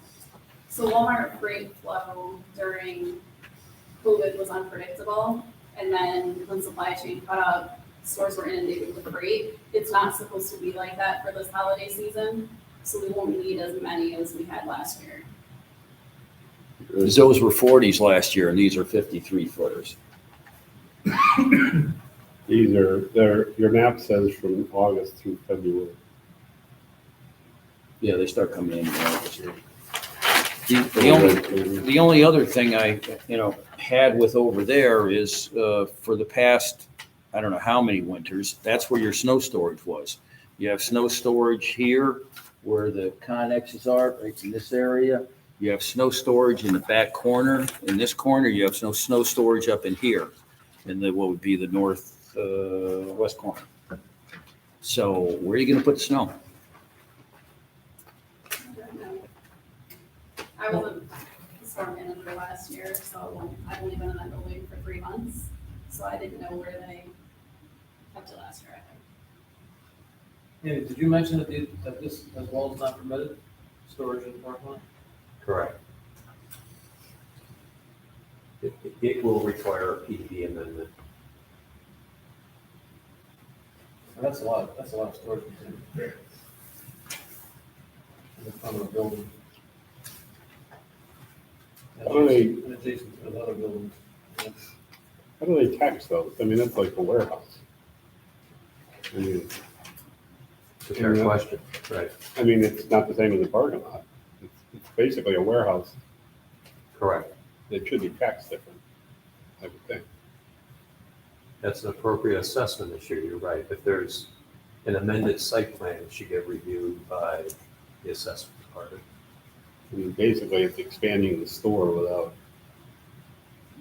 So Walmart freight flow during COVID was unpredictable. And then when supply chain caught up, stores were inundated with freight. It's not supposed to be like that for this holiday season. So we won't need as many as we had last year. Because those were 40s last year, and these are 53 footers. Your map says from August through February. Yeah, they start coming in August. The only other thing I, had with over there is, for the past, I don't know how many winters, that's where your snow storage was. You have snow storage here where the connexes are, right in this area. You have snow storage in the back corner. In this corner, you have snow storage up in here, in the, what would be the west corner. So where are you gonna put the snow? I wasn't the store manager last year, so I've only been in that building for 3 months. So I didn't know where they kept it last year, I think. Yeah, did you mention that this as well is not permitted, storage in the parking lot? Correct. It will require a PDD amendment. That's a lot of storage containers. In the front of the building. How do they- Adjacent to the other buildings. How do they tax those? I mean, that's like a warehouse. I mean, It's a fair question, right? it's not the same as a parking lot. It's basically a warehouse. Correct. It should be taxed different, I would think. That's an appropriate assessment issue, you're right. If there's an amended site plan, it should get reviewed by the assessment department. I mean, basically, it's expanding the store without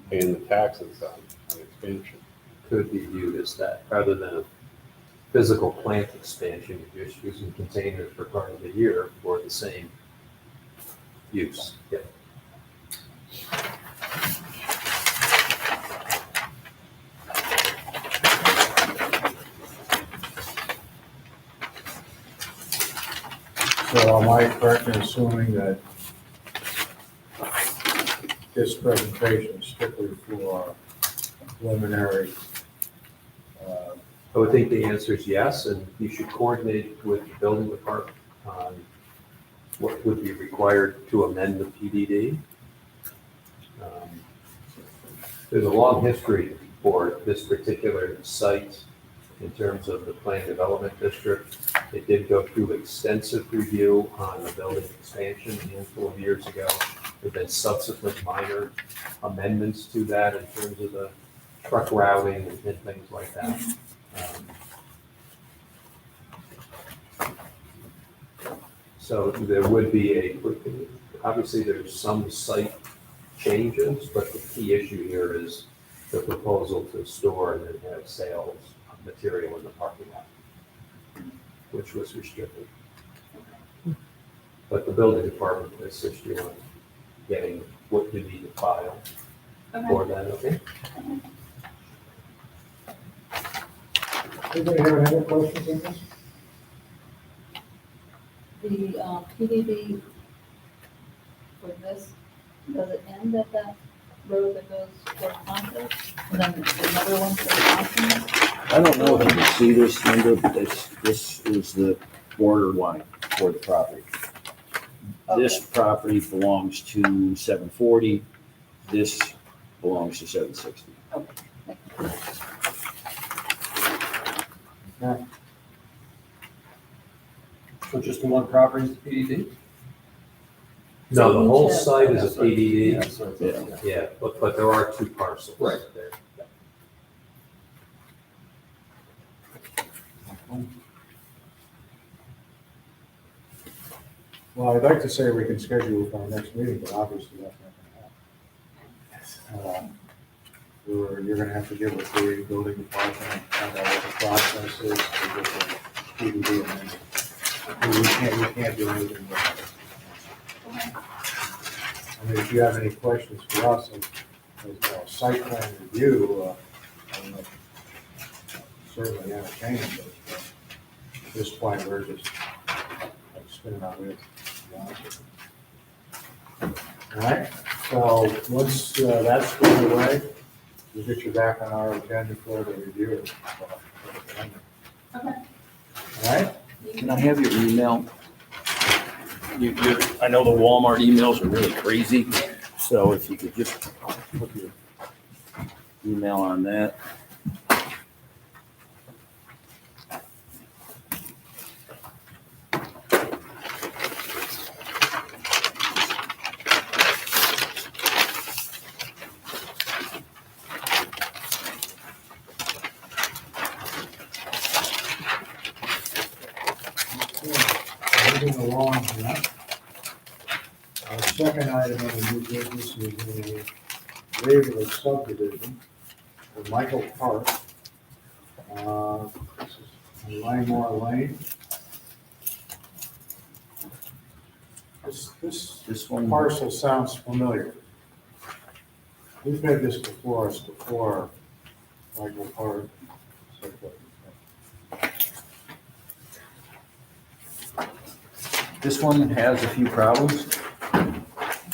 paying the taxes on expansion. Could be viewed as that, rather than a physical plant expansion, you're just using containers for part of the year for the same use. Yeah. So am I correct in assuming that this presentation is strictly for preliminary? I would think the answer is yes, and you should coordinate with the building department on what would be required to amend the PDD. There's a long history for this particular site in terms of the planned development district. It did go through extensive review on the building expansion a handful of years ago. There have been subsequent minor amendments to that in terms of the truck routing and things like that. So there would be obviously there's some site changes, but the key issue here is the proposal to store and then have sales of material in the parking lot, which was restricted. But the building department will assist you on getting what you need to file for that, okay? Anybody have any other questions on this? The PDD for this, does it end at that road that goes toward Concord? And then another one for Concord? I don't know if you can see this, Linda, but this is the border line for the property. This property belongs to 740, this belongs to 760. So just the one property is PDD? No, the whole Yeah. site is a PDD. Yeah. Yeah, but there are two parcels. Right. there. Well, I'd like to say we can schedule for our next meeting, but obviously that's not gonna happen. You're gonna have to get with the building department and find out what the process is to get the PDD amended. We can't do anything with it. I mean, if you have any questions for us, as site plan review, I don't know, certainly entertain them, but at this point, we're just like spinning our wheels. To be honest with you. All right, so once that's squared away, we'll get you back on our agenda for the review. Okay. All right? Can I have your email? I know the Walmart emails are really crazy, so if you could just put your email on that. Moving along here. Our second item on the new business is a waiver of subdivision for Michael Park. This is Langmore Lane. This one. parcel sounds familiar. We've had this before us before, Michael Park. This one has a few problems.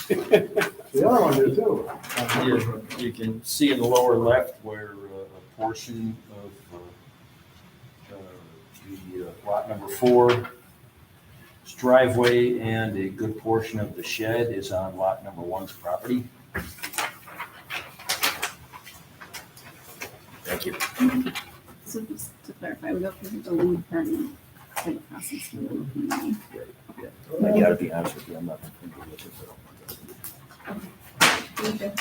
The other one did too. You can see in the lower left where a portion of the lot number 4's driveway and a good portion of the shed is on lot number 1's property. Thank you. So just to clarify, we go through the building permit for the process for the community. I gotta be honest with you, I'm not familiar with it, so. Thank you.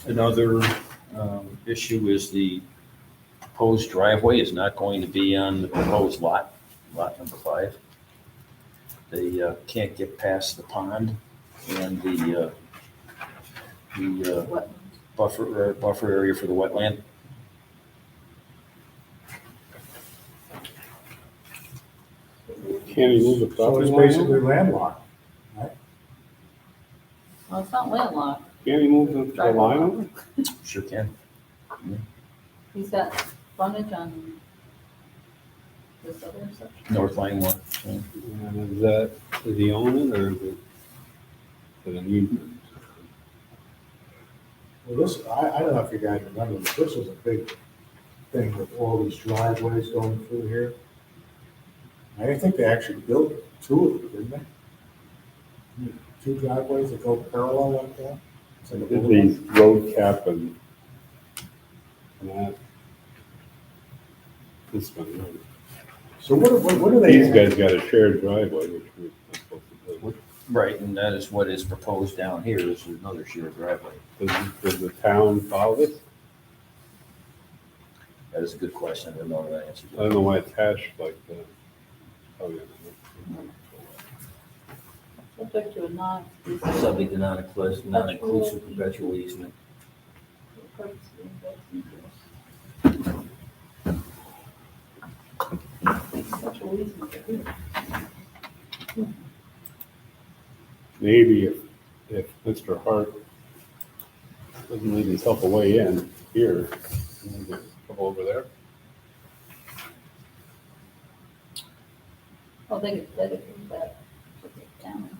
Another issue is the proposed driveway is not going to be on the proposed lot number 5. They can't get past the pond and the What? buffer area for the wetland. Can't he move the So property it's line basically over? landlocked. Well, it's not landlocked. Can't he move the line over? Sure can. He's got frontage on this other section. North Langmore. And is that, does he own it or is it an easement? Well, this, I don't know if you guys remember, but this was a big thing with all these driveways going through here. I think they actually built 2 of them, didn't they? 2 driveways that go parallel like that. It's like a Did boulevard. the road cap and that? This one, right? So what do they? These guys got a shared driveway, which we're not supposed to do. Right, and that is what is proposed down here is another shared driveway. Does the town follow this? That is a good question. I don't know the answer. I don't know why it's hashed like that. Oh, yeah. Subject to a non. Subject to non-inclusive perpetual easement. Maybe if Mr. Hart doesn't leave himself a way in here, maybe come over there. Oh, they could dedicate that to the town.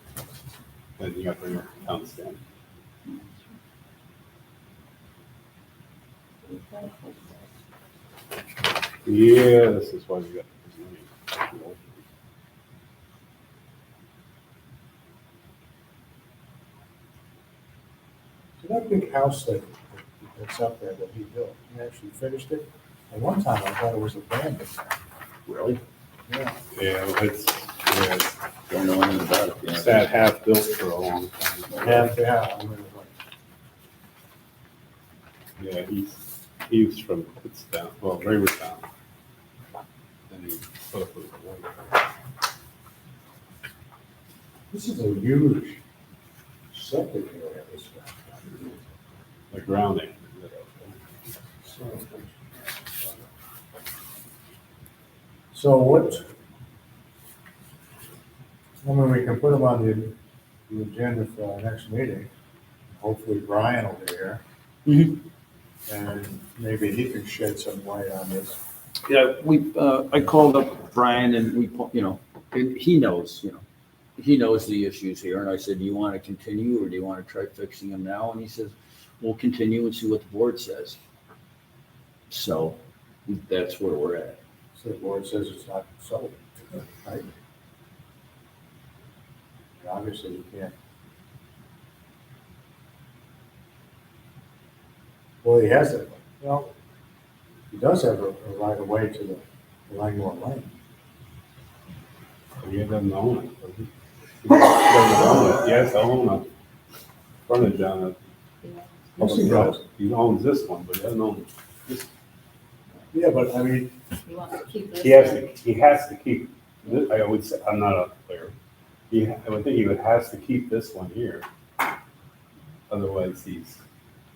Then you got to bring it down stand. Yeah, this is why you got this money. So that big house that's up there that he built, he actually finished it. At one time, I thought it was abandoned. Really? Yeah. Yeah, it's Don't know anything about it. it's that half built for a long time. Yeah, I remember. Yeah, he's from Kutztown, well, Ravertown. And he put up with it. This is a huge septic area, this guy. The grounding. So what, I mean, we can put them on the agenda for our next meeting. Hopefully Brian will be here. Mhm. And maybe he can shed some light on this. Yeah, I called up Brian and and he knows, he knows the issues here. And I said, do you want to continue or do you want to try fixing them now? And he says, we'll continue and see what the board says. So that's where we're at. So the board says it's not sold, right? And obviously you can't. Well, he has it, well, he does have a right of way to the Langmore Lane. He doesn't own it. Does he? He doesn't own it. He has to own a frontage on it. Yes, he does. He owns this one, but he doesn't own this. Yeah, but I mean, You want to keep this. He has to keep, I would say, I'm not a player. I would think he has to keep this one here. Otherwise,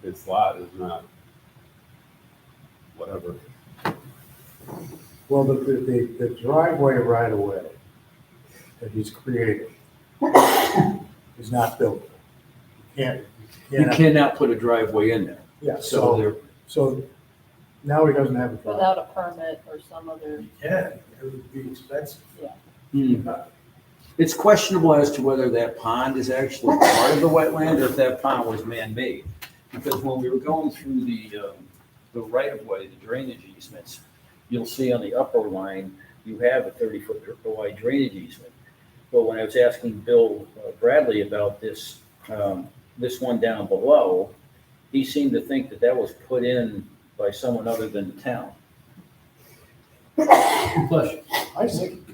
his lot is not, whatever. well, the driveway right away that he's created is not built. You You can't, cannot put a driveway in there. yeah, So so now he doesn't have a driveway. Without a permit or some other, Yeah, it would be expensive. it's questionable as to whether that pond is actually part of the wetland or if that pond was man-made. Because when we were going through the right-of-way, the drainage easements, you'll see on the upper line, you have a 30-foot wide drainage easement. But when I was asking Bill Bradley about this, this one down below, he seemed to think that was put in by someone other than the town. Plus, I seem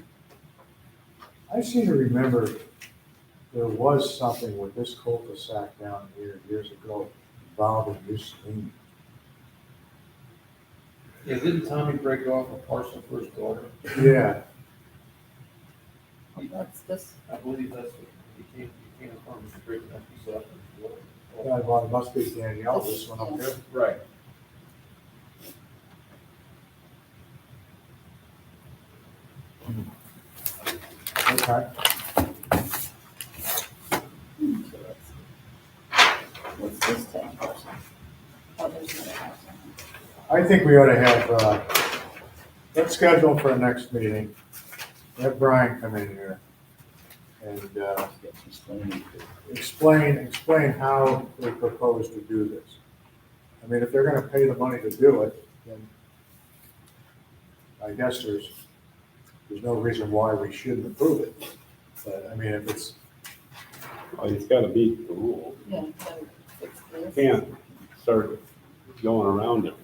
to remember there was something with this cul-de-sac down here years ago involving this stream. yeah, didn't Tommy break off a parcel for his daughter? Yeah, that's this, I believe that's what he came from, was breaking that piece up. well, it must be Danielle, this one up here. Right. Okay. what's this town person? Oh, there's another house. I think we ought to have, let's schedule for the next meeting. Have Brian come in here and explain how they propose to do this. I mean, if they're gonna pay the money to do it, then I guess there's no reason why we shouldn't approve it. But, I mean, if it's, Well, he's got to beat the rule. Yeah, so fix You this. can't start going around it.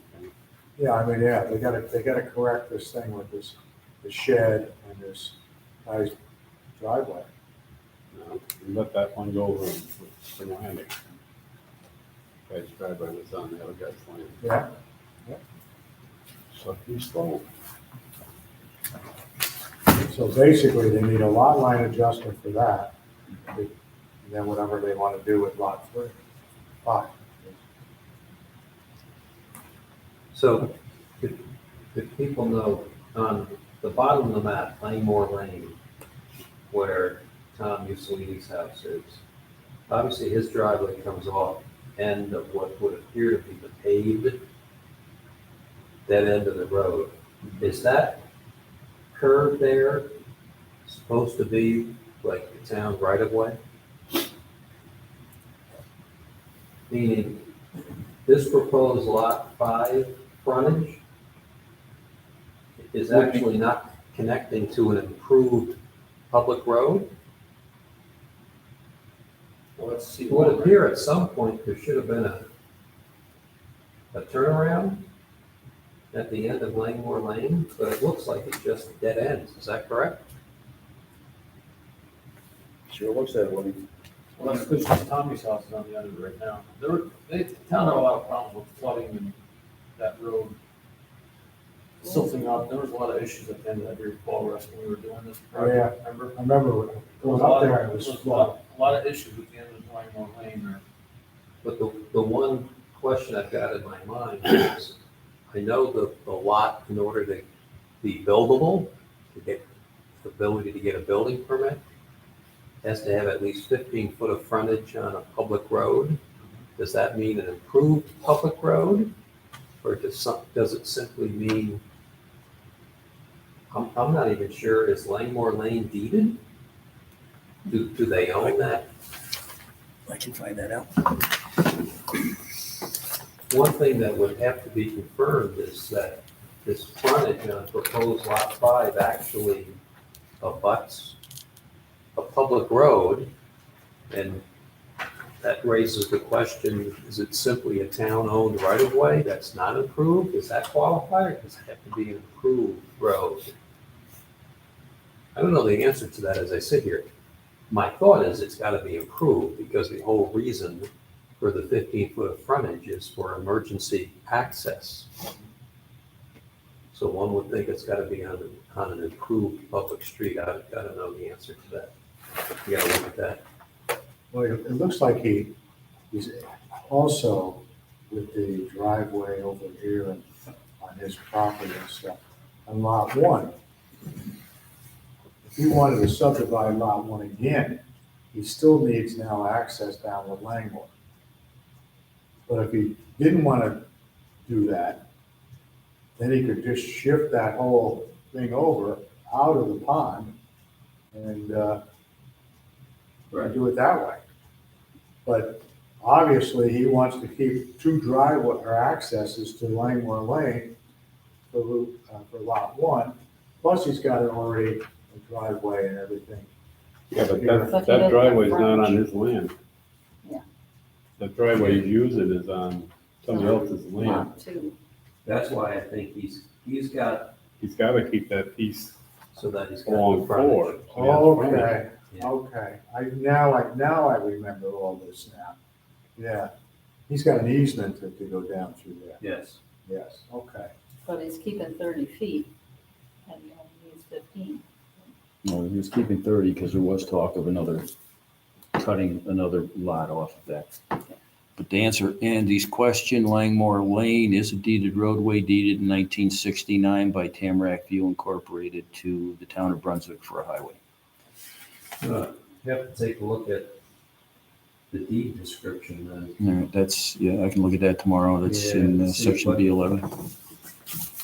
yeah, I mean, yeah, they gotta correct this thing with this shed and this guy's driveway. You let that one go over for landing. Guy's driveway was on the other guy's land. Yeah, So he's slow. so basically, they need a lot line adjustment for that. And then whatever they wanna do with lot 5. So if people know on the bottom of the map, Langmore Lane, where Tom Mussolini's house is, obviously his driveway comes off end of what would appear to be the paved dead end of the road. Is that curve there supposed to be like the town right of way? Meaning, this proposed lot 5 frontage is actually not connecting to an improved public road? Well, let's see. It would appear at some point there should have been a turnaround at the end of Langmore Lane, but it looks like it just dead ends. Is that correct? Sure looks that way. Well, that's because Tommy's house is on the end of it right now. The town had a lot of problems with flooding and that road silting up. There was a lot of issues at the end of that year, Paul, Russ, when we were doing this Oh, yeah. project, remember? I remember going up there, and it was A flooded. lot of issues at the end of Langmore Lane there. But the one question I've got in my mind is, I know the lot, in order to be buildable, to get the ability to get a building permit, has to have at least 15 foot of frontage on a public road. Does that mean an improved public road? Or does it simply mean, I'm not even sure, is Langmore Lane deeded? Do they own that? I can find that out. One thing that would have to be confirmed is that this frontage on proposed lot 5 actually abuts a public road, and that raises the question, is it simply a town-owned right-of-way that's not improved? Does that qualify, or does it have to be an improved road? I don't know the answer to that as I sit here. My thought is it's gotta be improved, because the whole reason for the 15 foot of frontage is for emergency access. So one would think it's gotta be on an improved public street. I've gotta know the answer to that. You gotta look at that. Well, it looks like he's also with the driveway over here and on his property and stuff, on lot 1. If he wanted to subdivide lot 1 again, he still needs now access down with Langmore. But if he didn't want to do that, then he could just shift that whole thing over out of the pond and do it that way. But obviously, he wants to keep 2 driveway or accesses to Langmore Lane for lot 1. Plus, he's got already a driveway and everything. Yeah, but But he that doesn't driveway's have not on frontage. his land. Yeah. The driveway he's using is on somebody else's land. Lot 2. That's why I think he's got, He's gotta keep that piece so that he's got along the frontage. forward. Okay, Yeah. okay. Now I remember all this now. Yeah, he's got an easement to go down through there. Yes. Yes, okay. But he's keeping 30 feet and he only needs 15. No, he was keeping 30 because there was talk of cutting another lot off of that. But to answer Andy's question, Langmore Lane is a deeded roadway, deeded in 1969 by Tamarack View Incorporated to the town of Brunswick for a highway. You have to take a look at the deed description then, All right, that's, yeah, I can look at that tomorrow. That's Yeah, in see section what- B11.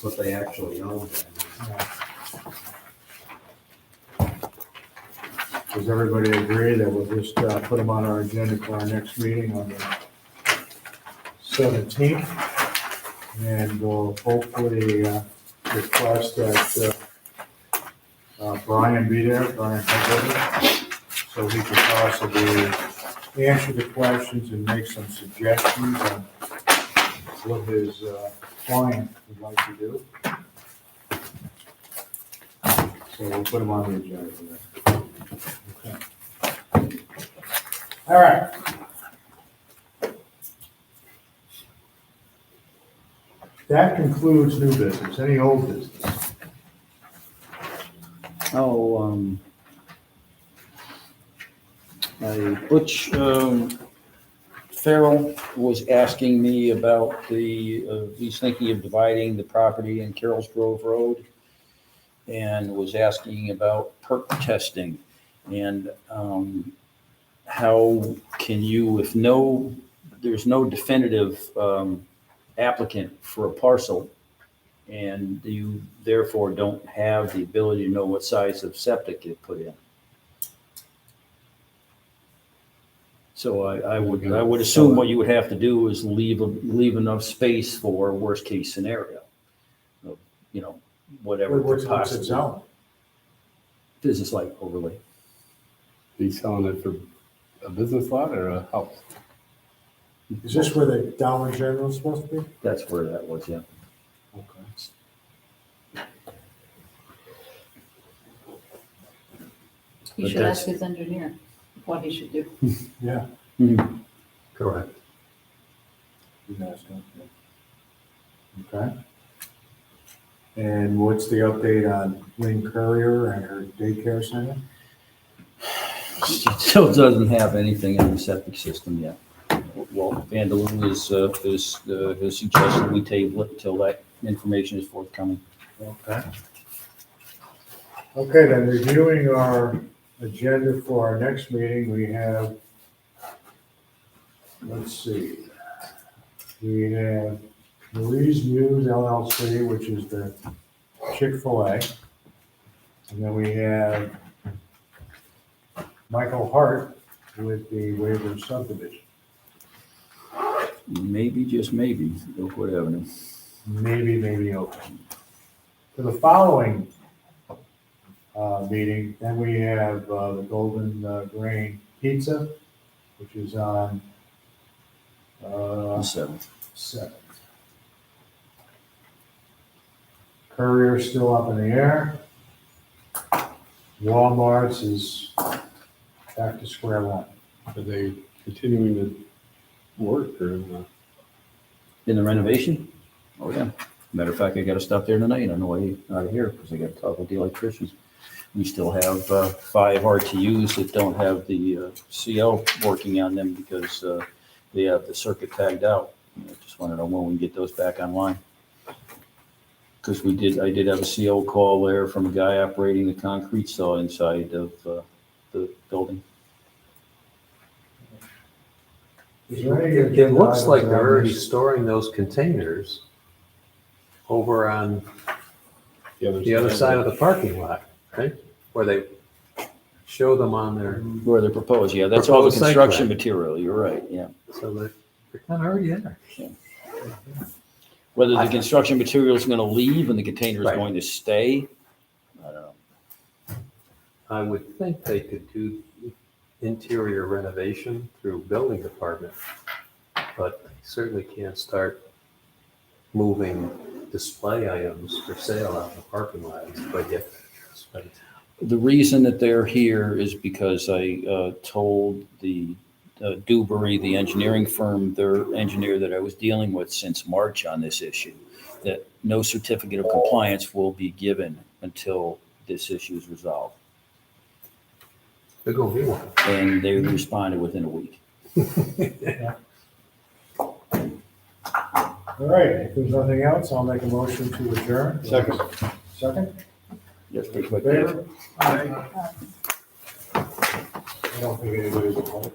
what they actually own. Does everybody agree that we'll just put them on our agenda for our next meeting on the 17th? And we'll hopefully request that Brian be there, Brian Hutchinson, so he can possibly answer the questions and make some suggestions on what his client would like to do. So we'll put him on the agenda for that. Okay. All right. That concludes new business. Any old business? Oh, Butch Farrell was asking me about he's thinking of dividing the property in Carroll's Grove Road and was asking about perk testing. And how can you, if there's no definitive applicant for a parcel, and you therefore don't have the ability to know what size of septic you put in. So I would assume what you would have to do is leave enough space for worst case scenario. You know, whatever. What's it possible. zone? Business like overlay. He's selling it for a business lot or a house? Is this where the Dollar General is supposed to be? That's where that was, yeah. Okay. You But should that's- ask his engineer what he should do. Yeah. Correct. You guys don't. Okay. And what's the update on Lynn Courier and her daycare center? Still doesn't have anything in the septic system yet. Well, Vandaloo has suggested we table it until that information is forthcoming. Okay. Okay, then reviewing our agenda for our next meeting, we have, let's see. We have Marie's News LLC, which is the Chick-fil-A. And then we have Michael Hart with the waiver subdivision. Maybe, just maybe, Oakwood Avenue. Maybe open. For the following meeting, then we have the Golden Grain Pizza, which is on The 7th. 7th. Courier's still up in the air. Walmart's is back to square one. Are they continuing to work or not? In the renovation? Oh, yeah. Matter of fact, I gotta stop there tonight on the way out of here, because I gotta talk with the electricians. We still have 5 RTUs that don't have the CL working on them because they have the circuit tagged out. I just wanna know when we can get those back online. Because I did have a CO call there from a guy operating the concrete saw inside of the building. Is there any It looks like items they're on already this? storing those containers over on the other side of the parking lot, right? Where they show them on their, Where they're proposed, yeah, that's all the Proposed site construction plan. material, you're right, yeah. so they're kind of already there. Whether the construction material is gonna leave and the container is Right. going to stay, I don't know. I would think they could do interior renovation through building department, but they certainly can't start moving display items for sale out in the parking lots, but yet spend. The reason that they're here is because I told the Dewberry, the engineering firm, their engineer that I was dealing with since March on this issue, that no certificate of compliance will be given until this issue is resolved. They're gonna be one. And they responded within a week. All right, if there's nothing else, I'll make a motion to adjourn. Second. Second? Yes, pretty In quick. favor? I don't think anybody's opposed.